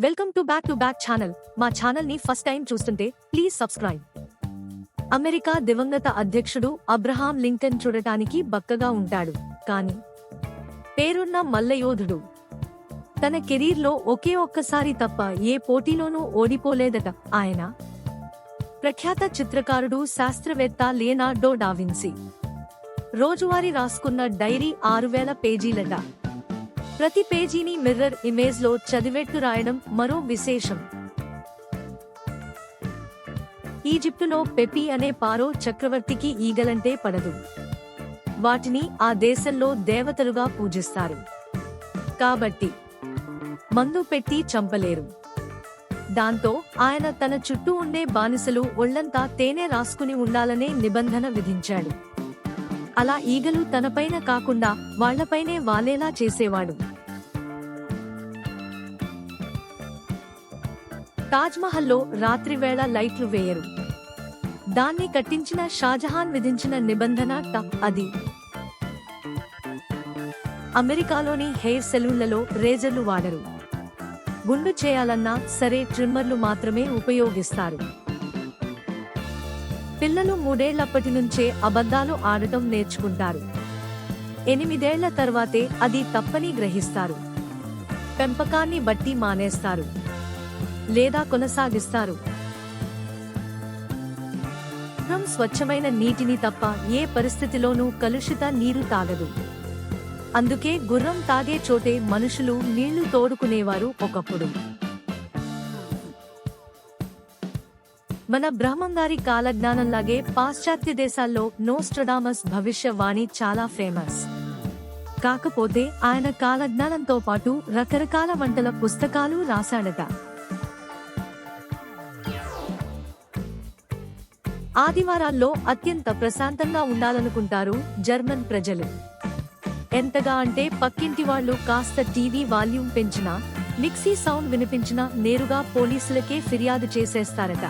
Welcome to back channel. మా channel ని first time చూస్తుంటే ప్లీజ్ సబ్స్క్రైబ్. అమెరికా దివంగత అధ్యక్షుడు అబ్రహాం లింకన్ చూడటానికి బక్కగా ఉంటాడు, కానీ పేరున్న మల్లయోధుడు. తన కెరీర్లో ఒకే ఒక్కసారి తప్ప ఏ పోటీలోనూ ఓడిపోలేదట ఆయన. ప్రఖ్యాత చిత్రకారుడు, శాస్త్రవేత్త లియనార్డో డావిన్సీ రోజువారీ రాసుకున్న డైరీ 6000 పేజీలట. ప్రతి పేజీని మిర్రర్ ఇమేజ్ లో చదివేట్టు రాయడం మరో విశేషం. ఈజిప్టులో పెపి అనే పారో చక్రవర్తికి ఈగలంటే పడదు. వాటిని ఆ దేశంలో దేవతలుగా పూజిస్తారు. కాబట్టి మందు పెట్టి చంపలేరు. దాంతో ఆయన తన చుట్టూ ఉండే బానిసలు ఒళ్లంతా తేనె రాసుకుని ఉండాలనే నిబంధన విధించాడు. అలా ఈగలు తనపైన కాకుండా వాళ్లపైనే వాలేలా చేసేవాడు. తాజ్మహల్లో రాత్రివేళ లైట్లు వేయరు. దాన్ని కట్టించిన షాజహాన్ విధించిన నిబంధన అది. అమెరికాలోని హెయిర్ సెలూన్లలో రేజర్లు వాడరు. గుండు చేయాలన్నా సరే ట్రిమ్మర్లు మాత్రమే ఉపయోగిస్తారు. పిల్లలు 3 ఏళ్లప్పటి నుంచే అబద్ధాలు ఆడటం నేర్చుకుంటారు. 8 ఏళ్ల తర్వాతే అది తప్పని గ్రహిస్తారు. పెంపకాన్ని బట్టి మానేస్తారు లేదా కొనసాగిస్తారు. స్వచ్ఛమైన నీటిని తప్ప ఏ పరిస్థితిలోనూ కలుషిత నీరు తాగదు. అందుకే గుర్రం తాగే చోటే మనుషులు నీళ్లు తోడుకునేవారు ఒకప్పుడు. మన బ్రహ్మంగారి కాలజ్ఞానంలాగే పాశ్చాత్య దేశాల్లో నోస్ట్రడామస్ భవిష్యవాణి చాలా ఫేమస్. కాకపోతే ఆయన కాలజ్ఞానంతో పాటు రకరకాల వంటల పుస్తకాలు రాశాడట. ఆదివారాల్లో అత్యంత ప్రశాంతంగా ఉండాలనుకుంటారు జర్మన్ ప్రజలు. ఎంతగా అంటే పక్కింటి వాళ్లు కాస్త టీవీ వాల్యూమ్ పెంచినా, మిక్సీ సౌండ్ వినిపించినా నేరుగా పోలీసులకే ఫిర్యాదు చేసేస్తారట.